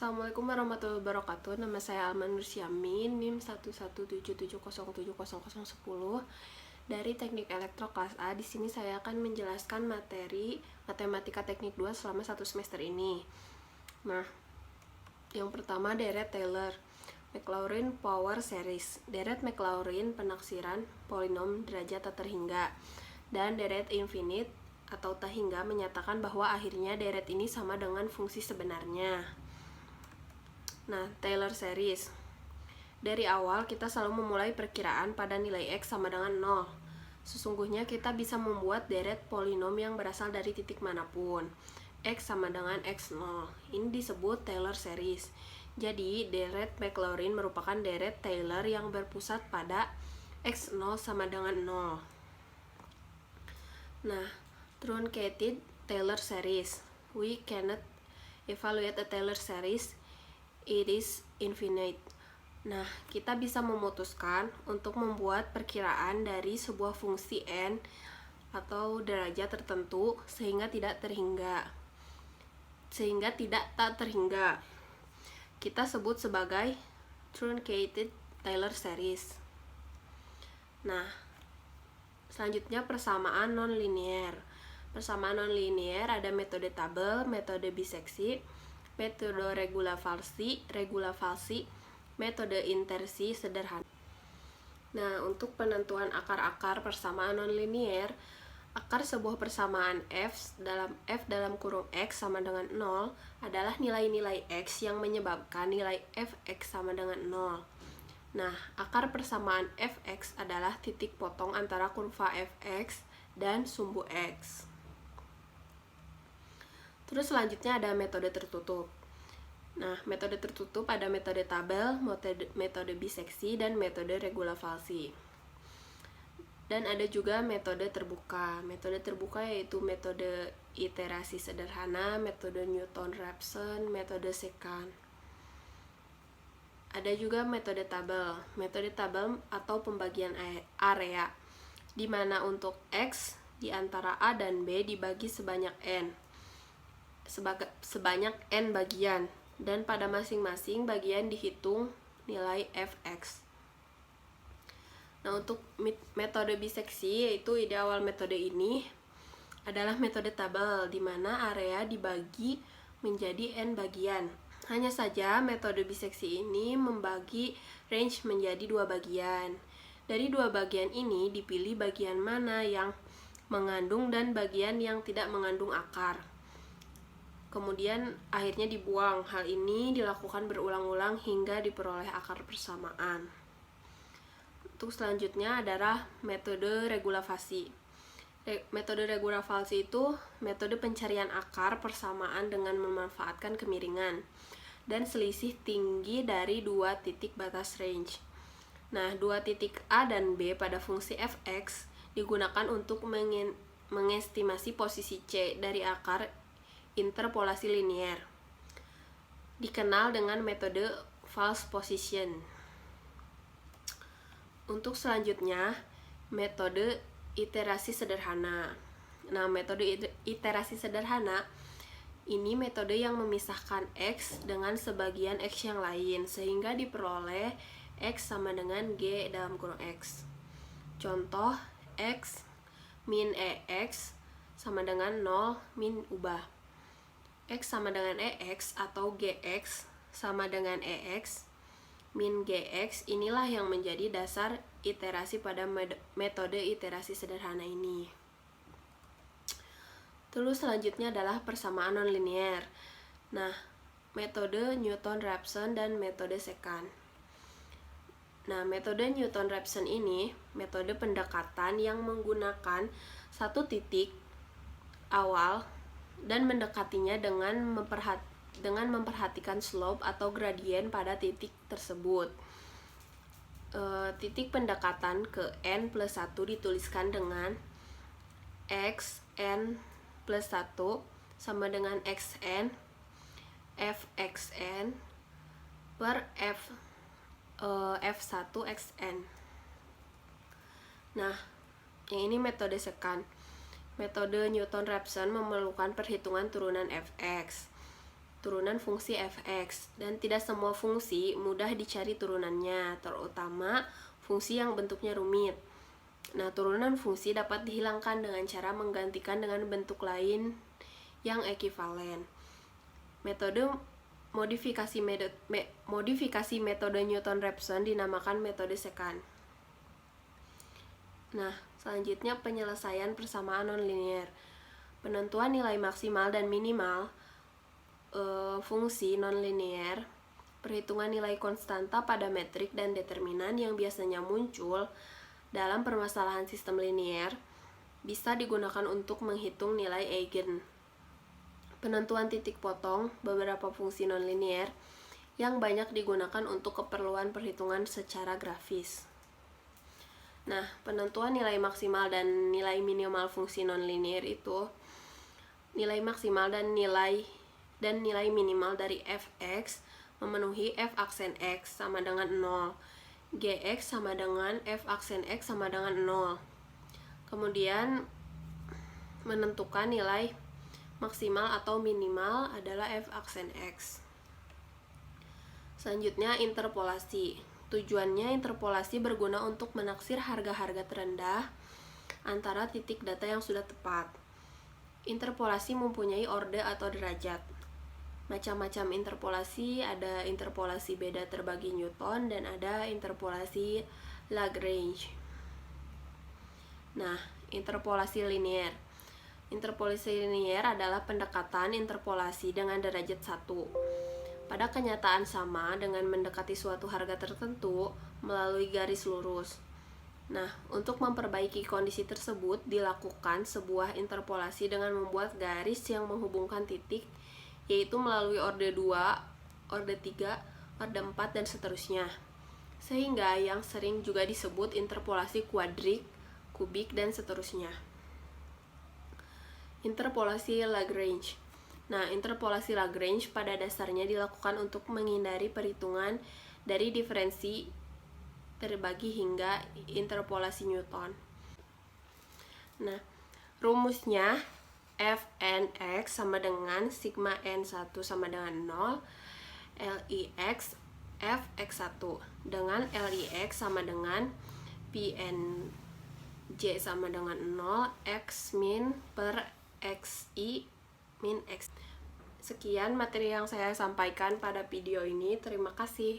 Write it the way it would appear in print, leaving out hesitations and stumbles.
Assalamualaikum warahmatullahi wabarakatuh. Nama saya Alman Nursiamin, NIM 117770010 dari Teknik Elektro kelas A. Di sini saya akan menjelaskan materi Matematika Teknik 2 selama satu semester ini. Nah, yang pertama deret Taylor Maclaurin Power Series. Deret Maclaurin penaksiran polinom derajat tak terhingga, dan deret infinite atau tak hingga menyatakan bahwa akhirnya deret ini sama dengan fungsi sebenarnya. Nah, Taylor series. Dari awal kita selalu memulai perkiraan pada nilai X sama dengan 0. Sesungguhnya kita bisa membuat deret polinom yang berasal dari titik manapun. X sama dengan X0. Ini disebut Taylor series. Jadi, deret Maclaurin merupakan deret Taylor yang berpusat pada X0 sama dengan 0. Nah, truncated Taylor series. We cannot evaluate a Taylor series. It is infinite. Nah, kita bisa memutuskan untuk membuat perkiraan dari sebuah fungsi n atau derajat tertentu sehingga tidak tak terhingga. Kita sebut sebagai truncated Taylor series. Nah, selanjutnya persamaan nonlinear. Persamaan nonlinear ada metode tabel, metode biseksi, metode regula falsi, metode inversi sederhana. Nah, untuk penentuan akar-akar persamaan nonlinear, akar sebuah persamaan f dalam kurung x sama dengan 0 adalah nilai-nilai x yang menyebabkan nilai fx sama dengan 0. Nah, akar persamaan fx adalah titik potong antara kurva fx dan sumbu x. Terus selanjutnya ada metode tertutup. Nah, metode tertutup ada metode tabel, metode biseksi, dan metode regula falsi. Dan ada juga metode terbuka. Metode terbuka yaitu metode iterasi sederhana, metode Newton-Raphson, metode secant. Ada juga metode tabel. Metode tabel atau pembagian area, di mana untuk X di antara A dan B dibagi sebanyak N. Sebanyak N bagian, dan pada masing-masing bagian dihitung nilai fx. Nah, untuk metode biseksi, yaitu ide awal metode ini adalah metode tabel, di mana area dibagi menjadi N bagian. Hanya saja metode biseksi ini membagi range menjadi dua bagian. Dari dua bagian ini dipilih bagian mana yang mengandung dan bagian yang tidak mengandung akar. Kemudian akhirnya dibuang. Hal ini dilakukan berulang-ulang hingga diperoleh akar persamaan. Untuk selanjutnya adalah metode regula falsi. Metode regula falsi itu metode pencarian akar persamaan dengan memanfaatkan kemiringan dan selisih tinggi dari dua titik batas range. Nah, dua titik A dan B pada fungsi fx digunakan untuk mengestimasi posisi C dari akar interpolasi linear, dikenal dengan metode false position. Untuk selanjutnya, metode iterasi sederhana. Nah, metode iterasi sederhana ini metode yang memisahkan X dengan sebagian X yang lain sehingga diperoleh X sama dengan G dalam kurung X. Contoh, X min EX sama dengan 0 min ubah. X sama dengan EX atau GX sama dengan EX min GX, inilah yang menjadi dasar iterasi pada metode iterasi sederhana ini. Terus selanjutnya adalah persamaan nonlinear. Nah, metode Newton-Raphson dan metode secant. Nah, metode Newton-Raphson ini metode pendekatan yang menggunakan satu titik awal dan mendekatinya dengan memperhatikan slope atau gradien pada titik tersebut. Titik pendekatan ke n plus 1 dituliskan dengan x n plus 1 sama dengan xn fxn per f1 xn. Nah, yang ini metode secant. Metode Newton-Raphson memerlukan perhitungan turunan fx. turunan fungsi fx, dan tidak semua fungsi mudah dicari turunannya, terutama fungsi yang bentuknya rumit. Nah, turunan fungsi dapat dihilangkan dengan cara menggantikan dengan bentuk lain yang ekivalen. Modifikasi metode Newton-Raphson dinamakan metode sekant. Nah, selanjutnya penyelesaian persamaan nonlinear. Penentuan nilai maksimal dan minimal fungsi nonlinear, perhitungan nilai konstanta pada metrik dan determinan yang biasanya muncul dalam permasalahan sistem linear bisa digunakan untuk menghitung nilai eigen. Penentuan titik potong beberapa fungsi nonlinear yang banyak digunakan untuk keperluan perhitungan secara grafis. Nah, penentuan nilai maksimal dan nilai minimal fungsi nonlinear itu nilai maksimal dan nilai minimal dari fx memenuhi f aksen x sama dengan 0, gx sama dengan f aksen x sama dengan 0. Kemudian menentukan nilai maksimal atau minimal adalah f aksen x. Selanjutnya interpolasi. Tujuannya interpolasi berguna untuk menaksir harga-harga terendah antara titik data yang sudah tepat. Interpolasi mempunyai orde atau derajat. Macam-macam interpolasi, ada interpolasi beda terbagi Newton dan ada interpolasi Lagrange. Nah, interpolasi linear. Interpolasi linear adalah pendekatan interpolasi dengan derajat 1. Pada kenyataan sama dengan mendekati suatu harga tertentu melalui garis lurus. Nah, untuk memperbaiki kondisi tersebut dilakukan sebuah interpolasi dengan membuat garis yang menghubungkan titik, yaitu melalui orde 2, orde 3, orde 4, dan seterusnya. Sehingga yang sering juga disebut interpolasi kuadrik, kubik, dan seterusnya. Interpolasi Lagrange. Nah, interpolasi Lagrange pada dasarnya dilakukan untuk menghindari perhitungan dari diferensi terbagi hingga interpolasi Newton. Nah, rumusnya Fnx sama dengan sigma n1 sama dengan 0, Lix Fx1 dengan Lix sama dengan Pnj sama dengan 0, x min per xi min x. Sekian materi yang saya sampaikan pada video ini. Terima kasih.